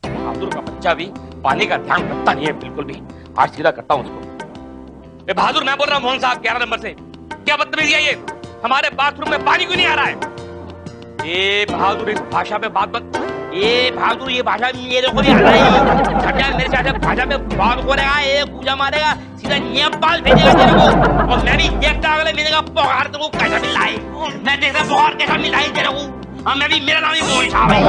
बहादुर का बच्चा भी पानी का ध्यान रखता नहीं है बिल्कुल भी। आज सीधा करता हूँ उसको। बहादुर, मैं बोल रहा हूँ मोहन साहब 11 नंबर से, क्या बदतमीजी है ये? हमारे बाथरूम में पानी क्यों नहीं आ रहा है? ये बहादुर इस भाषा में बात मत। ये बहादुर ये भाषा मेरे को नहीं आ रहा है। मेरे चाचा भाषा में बात बोलेगा, ये पूजा मारेगा, सीधा नेपाल भेजेगा तेरे को। और मैं भी देखता अगले महीने का पगार तेरे को कैसा मिल रहा है। मैं देखता पगार कैसा मिल रहा है तेरे को। हाँ, मैं भी, मेरा नाम ही मोहन साहब है।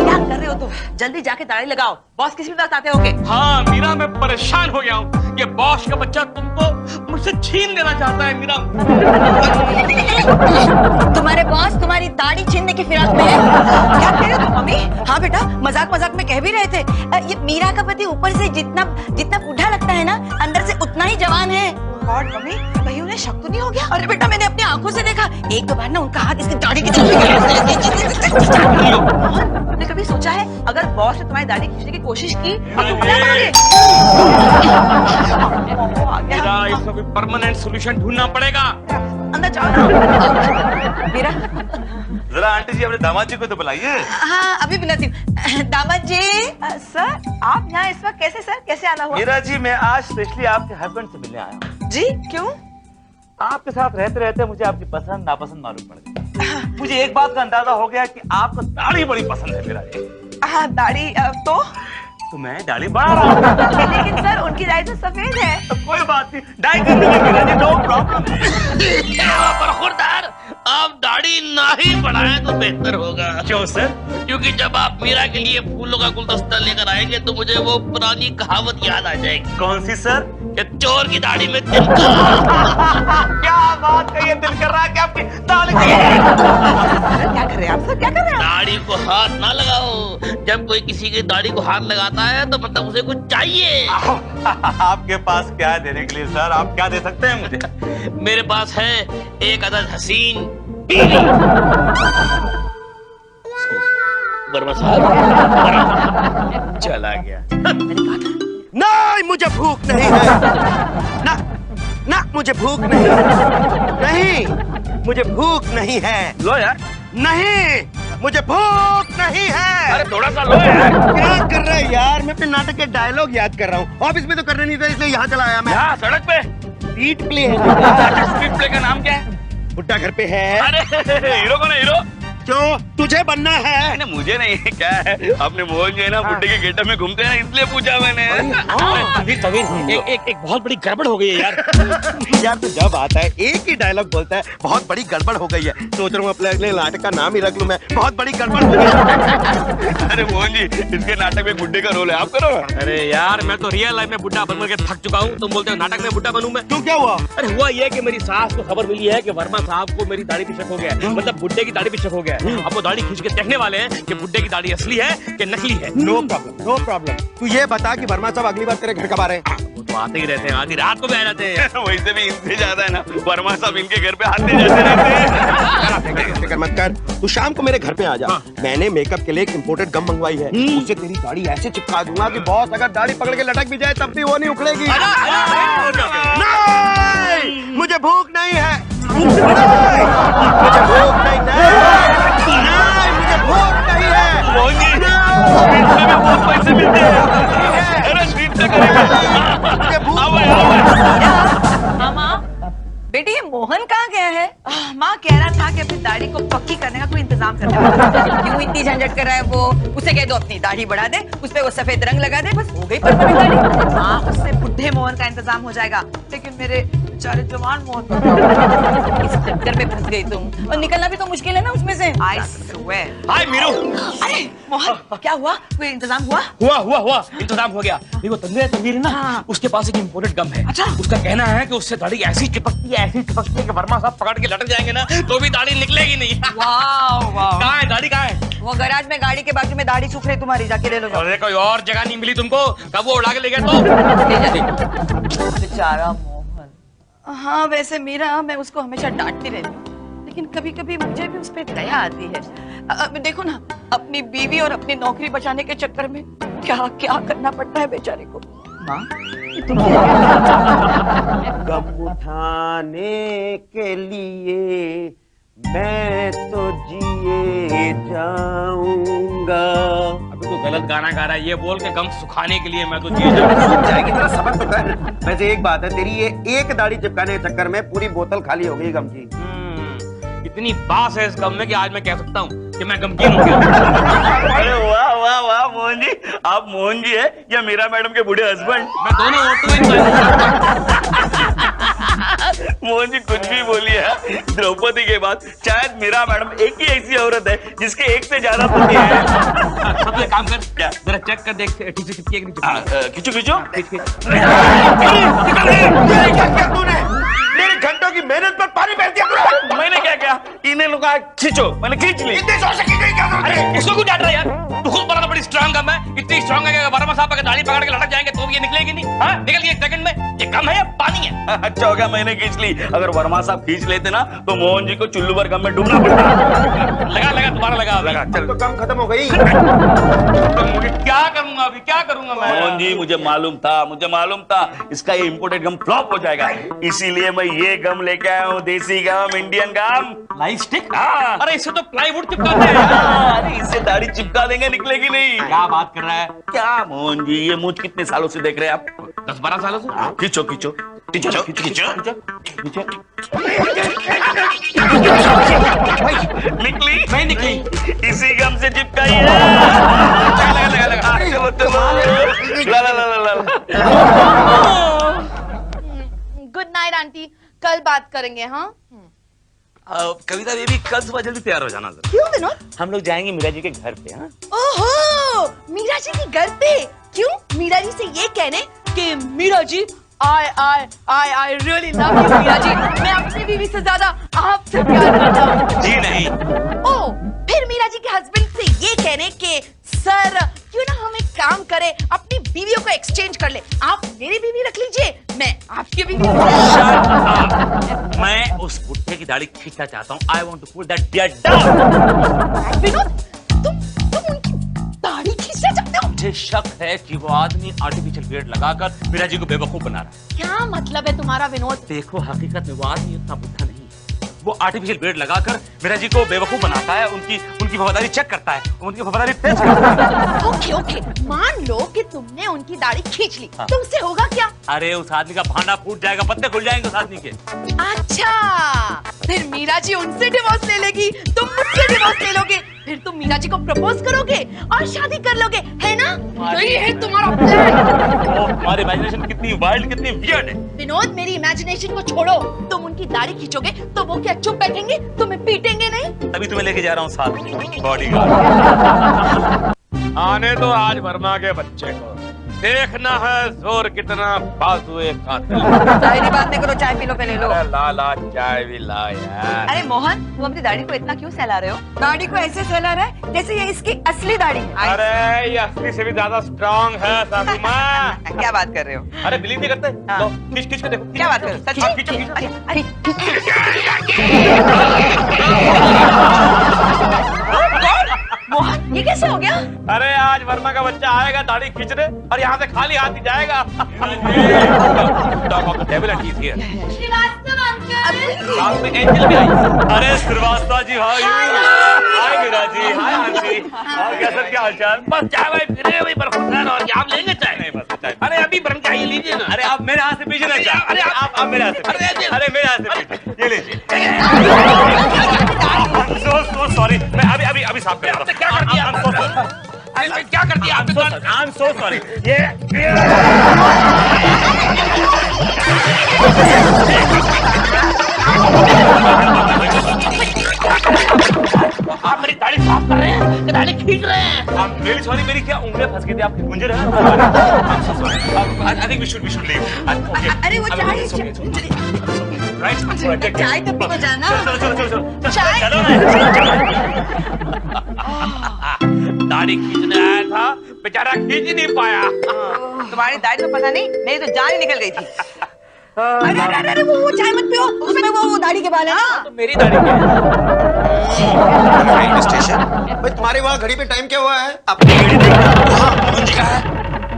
क्या कर रहे हो तुम? जल्दी जाके दाढ़ी लगाओ, बॉस किसी भी वक्त आते होंगे। हाँ मीरा, मैं परेशान हो गया हूँ। ये बॉस का बच्चा तुमको मुझसे छीन लेना चाहता है मीरा। तुम्हारे बॉस तुम्हारी दाढ़ी छीनने की फिराक में है। क्या कह रहे हो तुम मम्मी? हाँ बेटा, मजाक मजाक में कह भी रहे थे। ये मीरा का पति ऊपर से जितना बूढ़ा लगता है ना, अंदर से उतना ही जवान है। गॉड मम्मी, कहीं उन्हें शक तो नहीं हो गया? अरे बेटा, मैंने अपनी आंखों से देखा। एक दो बार ना उनका हाथ इसकी दाढ़ी की तुमने कभी सोचा है अगर बॉस ने तुम्हारी दाढ़ी खींचने की कोशिश की तो तुम क्या करोगे? मेरा इसका कोई परमानेंट सॉल्यूशन ढूंढना पड़ेगा। अंदर जाओ ना। मेरा जरा आंटी जी अपने दामाद जी को तो बुलाइए। हाँ, अभी बुलाती हूँ। दामाद जी। सर, आप यहाँ इस वक्त कैसे? सर, कैसे आना हुआ? मीरा जी, मैं आज स्पेशली आपके हस्बैंड से मिलने आया हूँ। जी, क्यों? आपके साथ रहते रहते मुझे आपकी पसंद नापसंद मालूम पड़ गई। मुझे एक बात का अंदाजा हो गया कि आपको दाढ़ी बड़ी पसंद है मीरा जी। हाँ, दाढ़ी तो मैं दाढ़ी बढ़ा रहा हूँ। लेकिन सर, उनकी दाढ़ी तो सफेद है। तो कोई बात नहीं, डाई कर देंगे मीरा जी, नो प्रॉब्लम। बरखुरदार, आप दाढ़ी ना ही बढ़ाएं तो बेहतर होगा। क्यों सर? क्योंकि जब आप मीरा के लिए फूलों का गुलदस्ता लेकर आएंगे तो मुझे वो पुरानी कहावत याद आ जाएगी। कौन सी सर? कि चोर की दाढ़ी में तिल। क्या बात कही है, दिल कर रहा है कि आपकी दाढ़ी। क्या कर रहे हैं आप सर? क्या कर रहे हैं आप? दाढ़ी को हाथ ना लगाओ। जब कोई किसी की दाढ़ी को हाथ लगाता है तो मतलब उसे कुछ चाहिए। आपके पास क्या है देने के लिए सर? आप क्या दे सकते हैं मुझे? मेरे पास है एक अदद हसीन बीवी। वर्मा साहब चला गया। नहीं, मुझे भूख नहीं है। ना ना, मुझे भूख नहीं मुझे भूख नहीं है। लो यार। नहीं, मुझे भूख नहीं है। अरे थोड़ा सा लो यार। क्या कर रहे हैं यार? मैं अपने नाटक के डायलॉग याद कर रहा हूँ। ऑफिस में तो करने नहीं था, इसलिए यहाँ चला आया मैं। यहाँ सड़क पे स्ट्रीट प्ले है। स्ट्रीट प्ले का नाम क्या है? बुड्ढा घर पे है। अरे हीरो कौन है? हीरो क्यों, तुझे बनना है? नहीं, मुझे नहीं। क्या है, अपने मोहन जो है ना बुड्ढे के गेटअप में घूमते हैं, इसलिए पूछा मैंने। एक बहुत बड़ी गड़बड़ हो गई है यार। यार तो जब आता है एक ही डायलॉग बोलता है, बहुत बड़ी गड़बड़ हो गई है। सोच रहा हूँ अपने अगले नाटक का नाम ही रख लूं मैं, बहुत बड़ी गड़बड़ हो गई। अरे मोहन जी, इसके नाटक में बुड्ढे का रोल है, आप करो। अरे यार, मैं तो रियल लाइफ में बुड्ढा बन के थक चुका हूँ। तुम बोलते हो नाटक में बुड्ढा बनूं मैं? क्यों, क्या हुआ? अरे हुआ ये कि मेरी सास को खबर मिली है कि वर्मा साहब को मेरी दाढ़ी पे शक हो गया है। मतलब बुड्ढे की दाढ़ी पे शक हो गया है। अब वो दाढ़ी खींच के देखने वाले हैं कि बुड्ढे की दाढ़ी असली है कि नकली है। No problem. तू ये बता कि वर्मा साहब अगली बार तेरे घर कब आ रहे हैं? वो तो आते ही रहते हैं, आधी रात को भी आ जाते हैं। वैसे भी इनसे ज्यादा है ना, वर्मा साहब इनके घर पे आते जाते रहते हैं। फिक्र मत कर, तू शाम को मेरे घर पे आ जा। मैंने मेकअप के लिए एक इम्पोर्टेड गम मंगवाई है। उससे तेरी दाढ़ी ऐसे चिपका दूंगा कि बॉस अगर दाढ़ी पकड़ के लटक भी जाए तब भी वो नहीं उखड़ेगी। नहीं, मुझे भूख नहीं है। मुझे भूख नहीं है। मोहन जी, स्ट्रीट पे भी बहुत पैसे मिलते हैं। अरे स्ट्रीट पे करेंगे। मामा, बेटी ये मोहन कहाँ गया है? माँ कह रहा था कि अपनी दाढ़ी को पक्की करने का कोई इंतजाम करना। क्यों इतनी झंझट कर रहा है वो? उसे कह दो अपनी दाढ़ी बढ़ा दे, उस पे वो सफेद रंग लगा दे, बस हो गई परमानेंट दाढ़ी। हाँ, उससे बुढ़े मोहन का इंतजाम हो जाएगा। लेकिन मेरे बेचारे जवान मोहन, इस चक्कर में फंस गई तुम। और निकलना भी तो मुश्किल है ना उसमें से। हाय मीरू। अरे मोहन, क्या हुआ? कोई इंतजाम हुआ? हुआ इंतजाम हो गया। देखो तनवीर है ना, उसके पास एक इम्पोर्टेड गम है। अच्छा। उसका कहना है कि उससे दाढ़ी ऐसी चिपकती है कि वर्मा साहब पकड़ के लटक जाएंगे ना तो भी दाढ़ी निकलेगी नहीं। वाह। कहाँ है दाढ़ी? कहाँ है? वो गैराज में गाड़ी के बाजू में दाढ़ी सूख रही तुम्हारी, जाके ले लो। अरे कोई और जगह नहीं मिली तुमको? कब वो उड़ा के ले गया तो? बेचारा मोहन। हाँ, वैसे मीरा, मैं उसको हमेशा डांटती रहती हूँ, लेकिन कभी कभी मुझे भी उस पर दया आती है। देखो ना, अपनी बीवी और अपनी नौकरी बचाने के चक्कर में क्या क्या करना पड़ता है बेचारे को। माँ गम उठाने के लिए मैं तो जिए जाऊंगा। अभी तो गलत गाना गा रहा है, ये बोल के गम सुखाने के लिए मैं तो जी जाऊंगा। सूख जाएगी, तेरा सबर तो कर। वैसे एक बात है, तेरी ये एक दाढ़ी चिपकाने के चक्कर में पूरी बोतल खाली हो गई गम की। इतनी बास है इस गम में कि आज मैं कह सकता हूँ कि मैं गमगीन हो गया। अरे वाह वाह वाह मोहन जी, आप मोहन जी है या मीरा मैडम के बूढ़े हस्बैंड? मैं दोनों होते मोहन जी कुछ भी बोलिए, द्रौपदी के बाद शायद मीरा मैडम एक ही ऐसी औरत है जिसके एक से ज्यादा पति है। सब तो एक काम कर, क्या जरा चेक कर देख ठीक से चिपकी है कि नहीं चिपकी। खींचो खींचो। क्या किया तूने? मेरे घंटों की मेहनत पर पानी फेर दिया तूने। मैंने क्या किया? इन्हें लोग खींचो, मैंने खींच ली। इतने जोर से की गई क्या जरूरत अरे है? इसको क्यों डांट रहा है यार? तू खुद बड़ा बड़ी स्ट्रांग गम है, इतनी स्ट्रांग है कि वर्मा साहब अगर दाढ़ी पकड़ के लटक जाएंगे तो भी ये निकलेगी नहीं। हाँ निकल गई एक सेकंड में। ये गम है या पानी है? अच्छा हो गया मैंने खींच ली, अगर वर्मा साहब खींच लेते ना तो मोहन जी को चुल्लू भर गम में डूबना पड़ता। लगा लगा दोबारा लगा लगा, चल। तो काम खत्म हो गई। क्या करूंगा अभी, क्या करूंगा मैं? मोहन जी मुझे मालूम था इसका ये इम्पोर्टेड गम फ्लॉप हो जाएगा, इसीलिए मैं ये गम लेके आया हूँ, desi gum, Indian gum. Light stick? हाँ। अरे इससे तो प्लाईवुड चिपकाते हैं यार। अरे इससे दाढ़ी चिपका देंगे, निकलेगी नहीं। क्या बात कर रहा है? क्या मोहन जी, ये मुझ कितने सालों से देख रहे हैं आप? 10-12 सालों से। खींचो खींचो खींचो खींचो खींचो। निकली? नहीं निकली। इसी गम से चिपकाई है। लगा। चलो ला। गुड नाइट आंटी, कल बात करेंगे। हाँ कविता बेबी कल सुबह जल्दी तैयार हो जाना जरा। क्यों विनोद? हम लोग जाएंगे मीरा जी के घर पे। हाँ ओहो, मीरा जी के घर पे? क्यों? मीरा जी से ये कहने कि Meera ji I really love you Meera ji, मैं अपनी बीवी से ज्यादा आपसे प्यार करता हूँ। जी नहीं। ओह, फिर मीरा जी के हस्बैंड से ये कहने के सर क्यों ना हम एक काम करें, अपनी बीवियों को एक्सचेंज कर ले, आप मेरी बीवी रख लीजिए, मैं आपकी बीवी। मैं उस बुढ़े की दाढ़ी खींचना चाहता हूँ। I want to pull that beard down। Vinod, तुम उनकी दाढ़ी खींचना चाहते हो? मुझे शक है कि वो आदमी आर्टिफिशियल बियर्ड लगाकर मीरा जी को बेवकूफ बना रहा है। क्या मतलब है तुम्हारा विनोद? देखो हकीकत में वो आदमी उतना बुढ़ा नहीं है, वो आर्टिफिशियल बियर्ड लगाकर मीरा जी को बेवकूफ बनाता है, उनकी वफादारी चेक करता है, उनकी वफादारी टेस्ट करता है। ओके, मान लो कि तुमने उनकी दाढ़ी खींच ली, हाँ। तो उससे होगा क्या? अरे उस आदमी का भांडा फूट जाएगा, पत्ते खुल जाएंगे उस आदमी के। अच्छा, फिर मीरा जी उनसे डिवोर्स ले लेगी, तुम मुझसे डिवोर्स ले लोगे, फिर तुम मीरा जी को प्रपोज करोगे और शादी कर लोगे, है ना? यही है तुम्हारा प्लान। तुम्हारी इमेजिनेशन कितनी वाइल्ड, कितनी वियर्ड है। विनोद, मेरी इमेजिनेशन को छोड़ो, तुम उनकी दाढ़ी खींचोगे तो वो क्या चुप बैठेंगे, तुम्हें पीटेंगे नहीं? तभी तुम्हें लेके जा रहा हूँ साथ बॉडीगार्ड। आने दो आज वर्मा के बच्चे को, देखना है जोर कितना बाजुए कातिल। सारी बात नहीं करो, चाय पी लो, पहले लो। अरे ला चाय भी ला यार। अरे मोहन, तुम अपनी दाढ़ी को इतना क्यों सहला रहे हो? दाढ़ी को ऐसे सहला रहा है जैसे ये इसकी असली दाढ़ी है। अरे ये असली से भी ज्यादा स्ट्रांग है सासू माँ। क्या बात कर रहे हो? अरे बिलीव नहीं करते? हाँ। लो, खींच के देखो। क्या बात कर रहे हो? सच हाँ, में? खींचो, खींचो। अरे मोहन, ये कैसे हो गया? अरे आज वर्मा का बच्चा आएगा दाढ़ी खींचने और यहाँ से खाली हाथ ही जाएगा। Devil and he is here. Srivastava uncle. साथ में एंजल भी आई। अरे Srivastava ji, hi hi Meera ji, hi aunty, और कैसे, क्या हालचाल? बस चाय भाई फिर वही बरखुरदार, और क्या आप लेंगे चाय? नहीं बस चाय। अरे अभी बन के आइए, लीजिए ना। अरे आप मेरे हाथ से पीजिए ना चाय। अरे आप मेरे हाथ से, अरे मेरे हाथ से पीजिए, ये लीजिए। सो सॉरी, मैं अभी साफ कर रहा हूँ। क्या कर दिया? अरे क्या कर दिया आपने? I am so sorry. आप मेरी दाढ़ी साफ कर रहे हैं, दाढ़ी खींच रहे हैं। आप मेरी सॉरी, मेरी क्या उंगलियां फंस गई थी आपकी गुंजर है। I think we should leave. अरे वो चाय, राइट, चाय तो पी को जाना। चलो चाय? दाढ़ी खींचने आया था, बेचारा खींच ही नहीं पाया। तुम्हारी दाढ़ी तो पता नहीं, मेरी तो जान ही निकल गई थी। अरे अरे अरे वो चाय मत पियो, उसमें वो दाढ़ी के बाल है ना। तो मेरी दाढ़ी क्या है? रेलवे स्टेशन भाई, तुम्हारे वहाँ घड़ी पे टाइम क्या हुआ है? अपनी घड़ी देखना। हाँ, मोहन जी का है।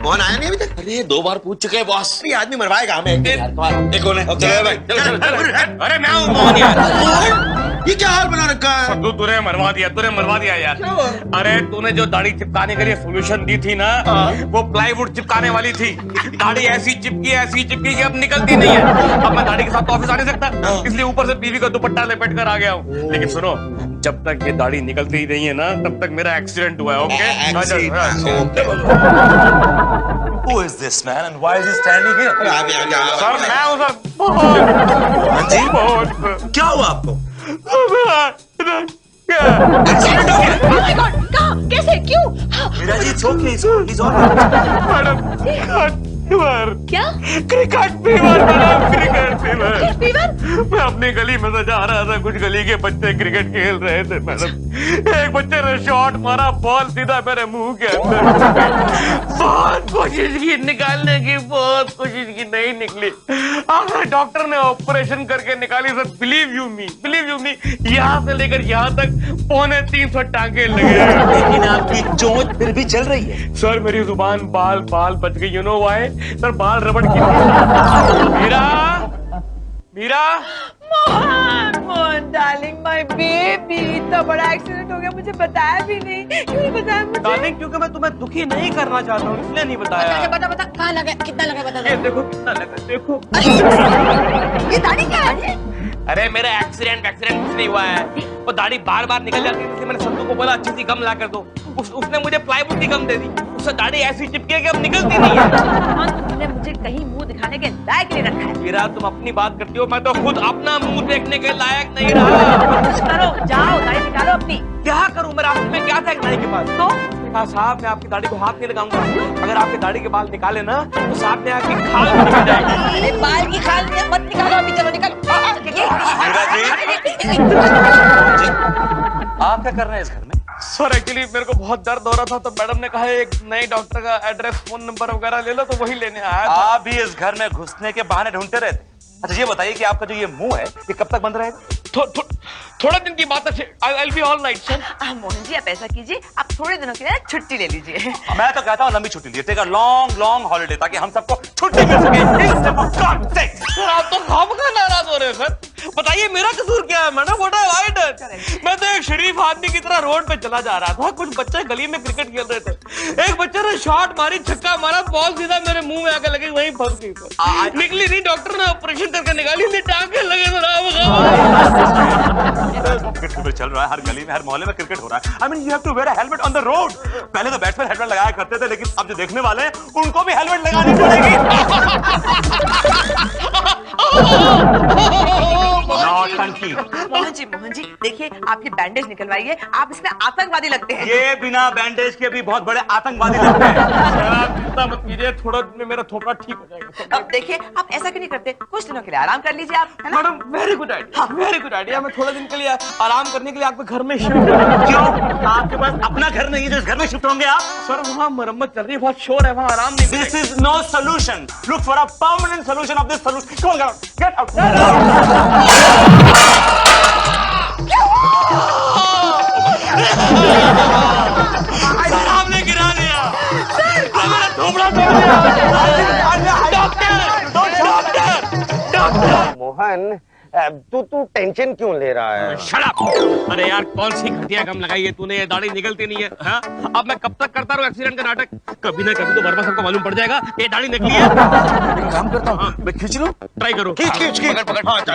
मोहन आया नहीं अभी तक? अरे 2 बार पूछ चुके हैं बॉस। ये आदमी मरवाएगा हमें एक दिन यार। एक कौन है? चलो भाई चलो। अरे मैं हूँ मोहन यार। ये क्या हाल बना रखा है? तूने मरवा दिया यार। अरे तूने जो दाढ़ी चिपकाने के लिए सॉल्यूशन दी थी ना, वो प्लाईवुड चिपकाने वाली थी। दाढ़ी ऐसी चिपकी कि अब निकलती नहीं है। अब मैं दाढ़ी के साथ तो ऑफिस आ नहीं सकता, इसलिए ऊपर से बीवी का दुपट्टा लपेट कर आ गया हूँ। लेकिन सुनो, जब तक ये दाढ़ी निकलती ही नहीं है ना, तब तक मेरा एक्सीडेंट हुआ है। Okay? Who is this man and why is he standing here? Sir मैं हूँ सर। जी बहुत क्या हुआ आपको? Oh my God, कहाँ? कैसे? क्यों? Meera ji, it's okay, he's all right. Madam क्या? Cricket fever madam, cricket fever. Fever? मैं अपनी गली में से जा रहा था, कुछ गली के बच्चे क्रिकेट खेल रहे थे मैडम। एक बच्चे ने शॉट मारा, बॉल सीधा मेरे मुंह के अंदर। बहुत कोशिश की निकालने की, बहुत कोशिश की, नहीं निकली। आखिर डॉक्टर ने ऑपरेशन करके निकाली। सर बिलीव यू मी, यहाँ से लेकर यहाँ तक 350 टांके लगे। लेकिन आपकी चोट फिर भी चल रही है। सर मेरी जुबान बाल बच गई। You know why? Sir ball रबड़ की। Meera Mohan darling, my baby, इतना बड़ा एक्सीडेंट हो गया, मुझे बताया भी नहीं। क्यों नहीं बताया मुझे? डार्लिंग, क्योंकि मैं तुम्हें दुखी नहीं करना चाहता हूँ, इसलिए नहीं बताया। बता कहाँ लगा, कितना लगा, बता ये देखो कितना लगा, देखो। ये दाढ़ी क्या है? अरे मेरा एक्सीडेंट कुछ नहीं हुआ है। वो दाढ़ी बार निकल जाती है, इसलिए मैंने संतू को बोला अच्छी सी गम ला कर दो। उसने मुझे प्लाईवुड की गम दे दी। उससे दाढ़ी ऐसी चिपकी है कि अब निकलती नहीं है। तुमने मुझे कहीं मुंह दिखाने के लायक नहीं रखा है। मीरा तुम अपनी बात करती हो, मैं तो खुद अपना मुंह देखने के लायक नहीं रहा। कुछ करो, जाओ दाढ़ी निकालो अपनी। क्या करूं? मेरा हाथ में क्या था एक नाई के पास? तो कहा साहब मैं आपकी दाढ़ी को हाथ नहीं लगाऊंगा, अगर आपकी दाढ़ी के बाल निकाले ना तो साहब ने आपकी खाल भी निकल जाएगी। अरे बाल की खाल मत निकालो अभी, चलो निकालो। आप क्या कर रहे हैं इस घर में? सर एक्चुअली मेरे को बहुत दर्द हो रहा था, तो मैडम ने कहा एक नए डॉक्टर का एड्रेस, फोन नंबर वगैरह ले लो, तो वही लेने आया था। आप भी इस घर में घुसने के बहाने ढूंढते रहते। अच्छा ये बताइए कि आपका जो ये मुंह है, ये कब तक बंद रहेगा? थोड़ा दिन की बात है। I will be all right sir. Mohan ji आप ऐसा कीजिए, आप थोड़े दिनों के लिए छुट्टी ले लीजिए। मैं तो कहता हूँ लंबी छुट्टी लिए, टेक अ लॉन्ग हॉलिडे, ताकि हम सबको छुट्टी मिल सके। सर आप तो खामखा नाराज हो रहे हैं सर। बताइए मेरा कसूर क्या है madam? What have I done? मैं तो एक शरीफ आदमी की तरह रोड पे चला जा रहा था, कुछ बच्चे गली में क्रिकेट खेल रहे थे। एक बच्चे ने शॉट मारी, छक्का मारा, बॉल सीधा मेरे मुंह में आकर लगी, वहीं फंस गई सर। निकली नहीं, डॉक्टर ने ऑपरेशन करके निकाली, नहीं टांके लगे सर। क्रिकेट चल रहा है, हर गली में, हर मोहल्ले में क्रिकेट हो रहा है। I mean you have to wear a helmet on the road. पहले तो बैट्समैन हेलमेट लगाया करते थे, लेकिन अब जो देखने वाले हैं उनको भी हेलमेट लगानी पड़ेगी। मोहन जी देखिए, आपकी बैंडेज निकलवाइए, आप इसमें आतंकवादी लगते हैं। ये बिना बैंडेज के भी बहुत बड़े आतंकवादी लगते हैं। सर आप चिंता मत कीजिए, थोड़ा दिन में मेरा थोपड़ा ठीक हो जाएगा। अब देखिए आप ऐसा क्यों नहीं करते, कुछ दिनों के लिए आराम कर लीजिए आप, है ना? Madam very good idea, very good idea. मैं थोड़े दिन के लिए आराम करने के लिए आपके घर में शिफ्ट करूंगा। क्यों? आपके पास अपना घर नहीं है जो इस घर में शिफ्ट होंगे आप? सर वहाँ मरम्मत चल रही है, बहुत शोर है, वहाँ आराम नहीं This मिलेगा। is no solution. Look for a permanent solution of this solution. Come on, get out. Get out. Sir आपने गिरा दिया, मेरा थोपड़ा तोड़ दिया। डॉक्टर मोहन तू टेंशन क्यों ले रहा है? Shut up. अरे यार कौन सी घटिया गम लगाई है तूने, ये दाढ़ी निकलती नहीं है। हाँ? अब मैं कब तक करता रहूं एक्सीडेंट का नाटक? कभी ना कभी तो वर्मा सबको मालूम पड़ जाएगा ये दाढ़ी निकली है। काम करता हूँ, मैं खींच लूं? ट्राई करो। खींच पकड़। हाँ, चल।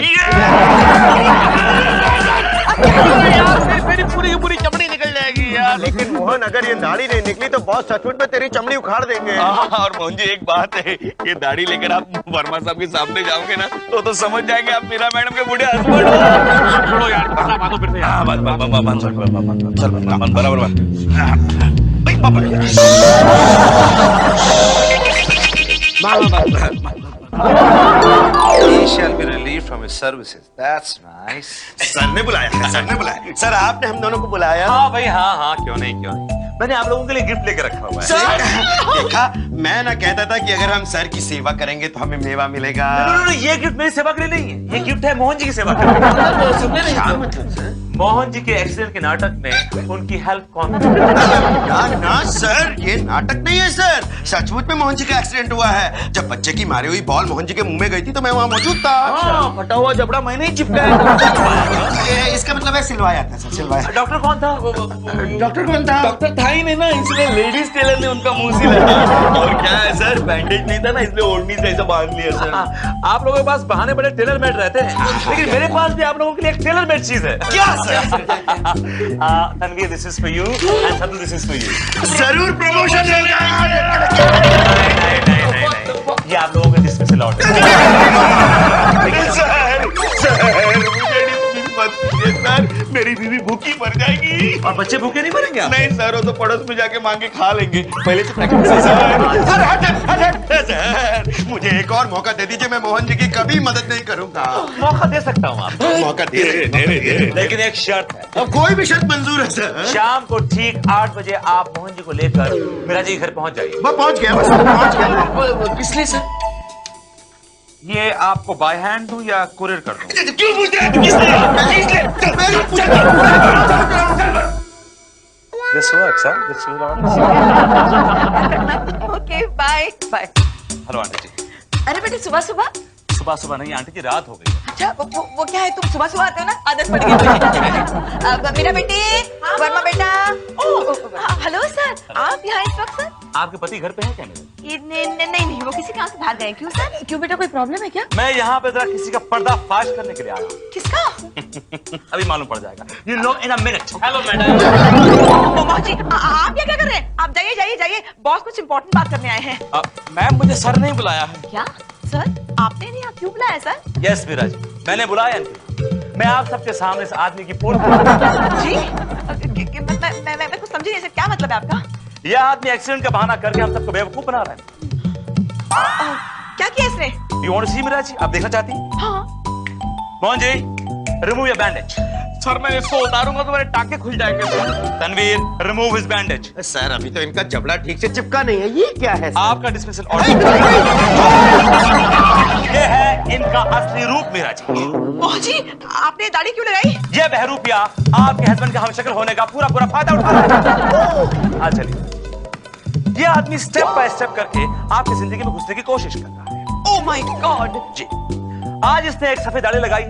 यार मेरी पूरी की पूरी चमड़ी निकल जाएगी यार। लेकिन मोहन अगर ये दाढ़ी नहीं निकली तो बहुत सचमुच में तेरी चमड़ी उखाड़ देंगे। और मोहन जी एक बात है, ये दाढ़ी लेकर आप वर्मा साहब के सामने जाओगे ना तो समझ जाएंगे आप मीरा मैडम के बूढ़े हस्बैंड हो। छोड़ो यार, बांधो फिर से यार। चल बराबर He shall be relieved from his services. That's nice. Sir ने बुलाया। सर आपने हम दोनों को बुलाया? हाँ भाई, हाँ क्यों नहीं। मैंने आप लोगों के लिए गिफ्ट लेकर रखा हुआ है। सर देखा, मैं ना कहता था कि अगर हम सर की सेवा करेंगे तो हमें मेवा मिलेगा। ये गिफ्ट मेरी सेवा के लिए नहीं है, ये गिफ्ट है मोहन जी की सेवा के लिए। क्या मतलब सर? मोहन जी के एक्सीडेंट के नाटक में उनकी हेल्प कौन ना ना सर, ये नाटक नहीं है सर, सचमुच में मोहन जी का एक्सीडेंट हुआ है। जब बच्चे की मारी हुई बॉल मोहन जी के मुंह में गई थी तो मैं वहाँ मौजूद था। फटा हुआ जबड़ा मैंने ही चिपकाया। इसका मतलब है सिलवाया था सर, सिलवाया। डॉक्टर कौन था? डॉक्टर कौन था? डॉक्टर था ही नहीं ना, इसलिए लेडीज टेलर ने उनका मुंह सिलाया। और क्या है सर, बैंडेज नहीं था ना, इसलिए ओढ़नी से ऐसा बांध लिया सर। आप लोगों के पास बहाने बड़े टेलर मेड रहते हैं, लेकिन मेरे पास भी आप लोगों के लिए एक टेलर मेड चीज है। क्या sir? Tanveer, this is for you and Satu, this is for you. जरूर प्रमोशन होगा। ये आप लोगों के डिस्मिसल ऑर्डर। सर मेरी बीवी भूखी मर जाएगी। और बच्चे भूखे नहीं मरेंगे आप? नहीं सर, वो तो पड़ोस में जाके मांग के खा लेंगे। पहले से प्रैक्टिस है सर। सर मुझे एक और मौका दे दीजिए, मैं मोहन जी की कभी मदद नहीं करूंगा। मौका दे सकता हूँ आपको, मौका दे दे। लेकिन एक शर्त है। अब कोई भी शर्त मंजूर है सर। शाम को ठीक 8 बजे आप मोहन जी को लेकर मीरा जी के घर पहुंच जाइए। मैं पहुंच गया, बस पहुंच गया। किस लिए सर? ये आपको बाय हैंड दूं या कुरियर कर दूं? क्यों पूछ रहे हैं? किस लिए? This works, huh? This works. Okay bye bye. Hello aunty जी। अरे बेटे सुबह सुबह? सुबह सुबह नहीं आंटी जी, रात हो गई। अच्छा वो क्या है, तुम सुबह सुबह आते हो ना, आदत पड़ गई। अब मेरा बेटी, वर्मा बेटा। हेलो सर, आप यहाँ इस वक्त सर? आपके पति घर पे है क्या मेरे? नहीं, वो किसी काम से बाहर गए। क्यों सर? क्यों बेटा, कोई प्रॉब्लम है क्या? मैं यहाँ पे जरा किसी का पर्दा फाश करने के लिए आया हूँ। किसका? अभी मालूम पड़ जाएगा। You know in a minute. Hello madam. Mohan ji आप क्या कर रहे हैं? आप जाइए जाइए जाइए, बॉस कुछ इम्पोर्टेंट बात करने आए हैं। मैम मुझे सर नहीं बुलाया है। क्या सर, आपने नहीं, आप क्यों बुलाया सर? यस मीरा जी, मैंने बुलाया नहीं। मैं आप सबके सामने इस आदमी की पोल जी मैं कुछ समझी नहीं सर, क्या मतलब है आपका? यह आदमी एक्सीडेंट का बहाना करके हम सबको बेवकूफ बना रहा है। क्या किया इसने? You want to see Meera ji, आप देखना चाहती हैं? हाँ। Mohan ji, remove your bandage. Sir मैं इसको उतारूंगा तो मेरे टांके खुल जाएंगे sir. Tanveer, remove his bandage. Sir अभी तो इनका जबड़ा ठीक से चिपका नहीं है, ये क्या है सर? आपका डिसमिसल ऑर्डर। ये है इनका असली रूप मीरा जी। मोहन जी आपने दाढ़ी क्यों लगाई? ये बहरूपिया आपके हस्बैंड का हमशक्ल होने का पूरा फायदा उठा रहा है। हाँ चलिए, ये आदमी स्टेप बाय स्टेप करके आपकी जिंदगी में घुसने की कोशिश कर रहा है। Oh my God. जी, आज इसने एक सफेद दाढ़ी लगाई,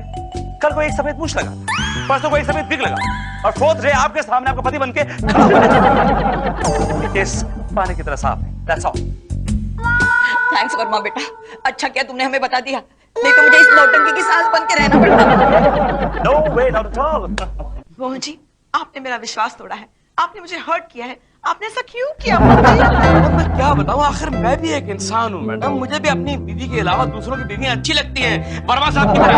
कल को एक सफेद मूछ लगा, परसों को एक सफेद विग लगा, और फोर्थ डे आपके सामने आपका पति बनके खड़ा हुआ। केस पानी की तरह साफ है। That's all. थैंक्स वर्मा बेटा, अच्छा क्या तुमने हमें बता दिया, नहीं तो मुझे इस नौटंकी की सास बन के रहना पड़ता। No way, not at all. Mohan ji आपने मेरा विश्वास तोड़ा है, आपने मुझे हर्ट किया है, आपने ऐसा क्यों किया मोहन जी? अब मैं क्या बताऊं, आखिर मैं भी एक इंसान हूं मैडम, मुझे भी अपनी बीवी के अलावा दूसरों की बीवियां अच्छी लगती हैं, वर्मा साहब की तरह।